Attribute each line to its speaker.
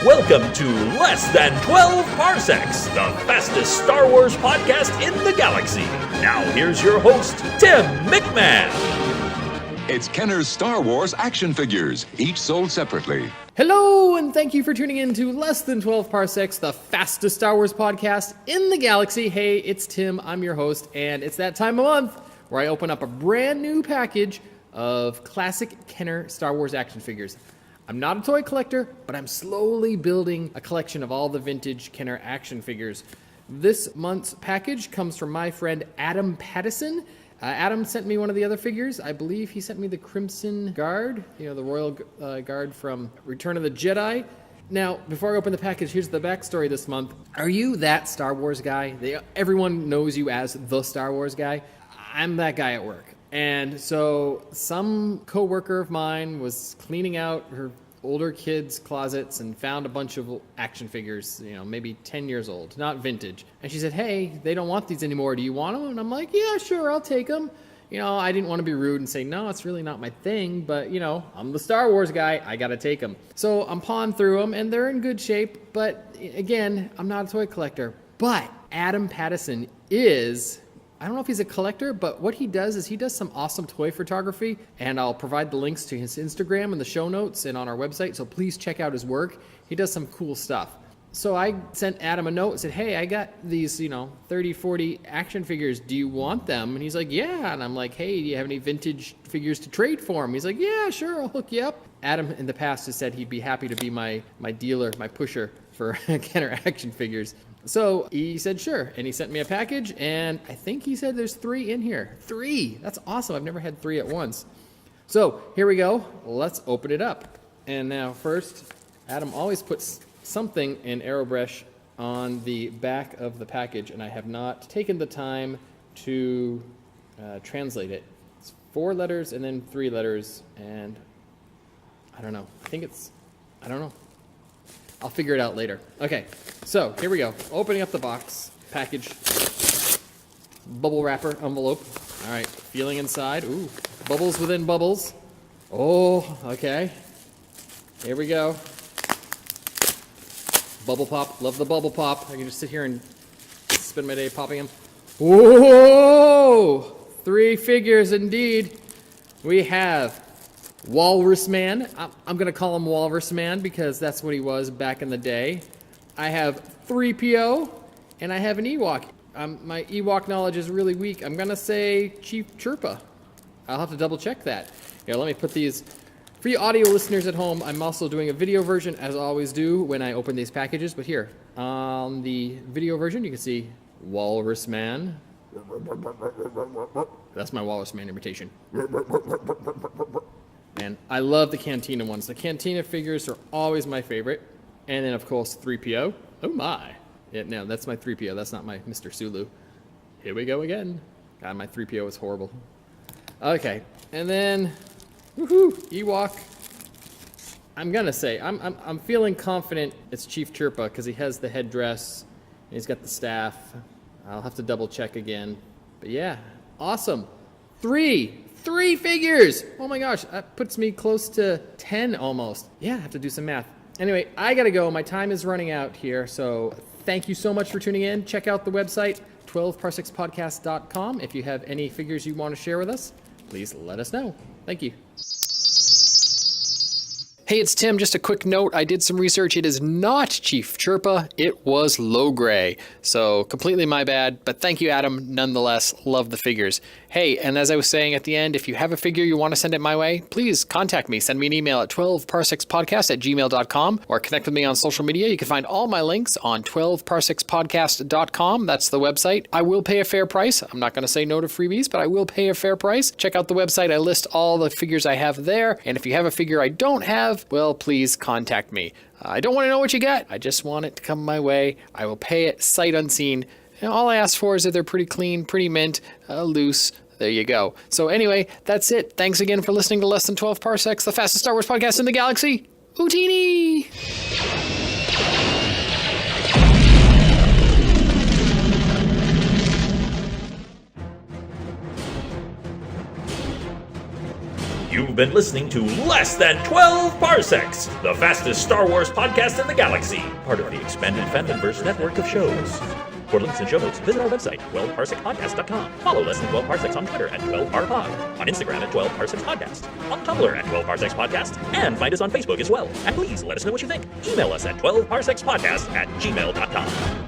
Speaker 1: Welcome to Less Than 12 Parsecs, the fastest Star Wars podcast in the galaxy. Now here's your host, Tim McMahon.
Speaker 2: It's Kenner's Star Wars action figures, each sold separately.
Speaker 3: Hello, and thank you for tuning in to Less Than 12 Parsecs, the fastest Star Wars podcast in the galaxy. Hey, it's Tim, I'm your host, and it's that time of month where I open up a brand new package of classic Kenner Star Wars action figures. I'm not a toy collector, but I'm slowly building a collection of all the vintage Kenner action figures. This month's package comes from my friend Adam Pattison. Adam sent me one of the other figures. I believe he sent me the Crimson Guard, the Royal Guard from Return of the Jedi. Now, before I open the package, here's the backstory this month. Are you that Star Wars guy? Everyone knows you as the Star Wars guy. I'm that guy at work. And so some coworker of mine was cleaning out her older kids' closets and found a bunch of action figures, maybe 10 years old, not vintage. And she said, hey, they don't want these anymore. Do you want them? And I'm like, yeah, sure, I'll take them. I didn't want to be rude and say, no, it's really not my thing, but, I'm the Star Wars guy. I got to take them. So I'm pawing through them, and they're in good shape. But, again, I'm not a toy collector. But Adam Pattison is... I don't know if he's a collector, but what he does is he does some awesome toy photography, and I'll provide the links to his Instagram in the show notes and on our website, so please check out his work. He does some cool stuff. So I sent Adam a note and said, hey, I got these, 30, 40 action figures. Do you want them? And he's like, yeah. And I'm like, hey, do you have any vintage figures to trade for him? He's like, yeah, sure, I'll hook you up. Adam in the past has said he'd be happy to be my dealer, my pusher for Kenner action figures. So he said, sure. And he sent me a package, and I think he said there's 3 in here. 3! That's awesome. I've never had 3 at once. So here we go. Let's open it up. And now first, Adam always puts something in Aerobrush on the back of the package, and I have not taken the time to translate it. It's 4 letters and then 3 letters, and I don't know. I don't know. I'll figure it out later. Okay, so here we go. Opening up the box, package, bubble wrapper envelope. All right, feeling inside. Ooh, bubbles within bubbles. Oh, okay. Here we go. Bubble pop. Love the bubble pop. I can just sit here and spend my day popping them. Whoa! 3 figures indeed. We have Walrus Man. I'm going to call him Walrus Man because that's what he was back in the day. I have 3PO, and I have an Ewok. My Ewok knowledge is really weak. I'm going to say Chief Chirpa. I'll have to double check that. Here, let me put these. For you audio listeners at home, I'm also doing a video version, as I always do when I open these packages. But here, on the video version, you can see Walrus Man. That's my Walrus Man imitation. And I love the Cantina ones. The Cantina figures are always my favorite. And then, of course, 3PO. Oh, my. Yeah, no, that's my 3PO. That's not my Mr. Sulu. Here we go again. God, my 3PO is horrible. Okay. And then, woohoo, Ewok. I'm going to say, I'm feeling confident it's Chief Chirpa because he has the headdress. And he's got the staff. I'll have to double check again. But yeah, awesome. 3 figures! Oh my gosh, that puts me close to 10 almost. Yeah, I have to do some math. Anyway, I gotta go. My time is running out here, so thank you so much for tuning in. Check out the website, 12parsecsPodcast.com. If you have any figures you want to share with us, please let us know. Thank you. Hey, it's Tim. Just a quick note. I did some research. It is not Chief Chirpa. It was Logray. So completely my bad, but thank you, Adam. Nonetheless, love the figures. Hey, and as I was saying at the end, if you have a figure you want to send it my way, please contact me. Send me an email at 12parsecs.podcast@gmail.com or connect with me on social media. You can find all my links on 12parsecs.podcast.com. That's the website. I will pay a fair price. I'm not going to say no to freebies, but I will pay a fair price. Check out the website. I list all the figures I have there. And if you have a figure I don't have, well, please contact me. I don't want to know what you got. I just want it to come my way. I will pay it sight unseen. And all I ask for is that they're pretty clean, pretty mint, loose. There you go. So anyway, that's it. Thanks again for listening to Less Than 12 Parsecs, the fastest Star Wars podcast in the galaxy. Houdini!
Speaker 1: You've been listening to Less Than 12 Parsecs, the fastest Star Wars podcast in the galaxy, part of the expanded Fandomverse network of shows. For links and show notes, visit our website, 12parsecsPodcast.com. Follow Less Than 12 Parsecs on Twitter at 12parpod, on Instagram at 12parsecsPodcast, on Tumblr at 12parsecsPodcast, and find us on Facebook as well. And please let us know what you think. Email us at 12parsekspodcast@gmail.com.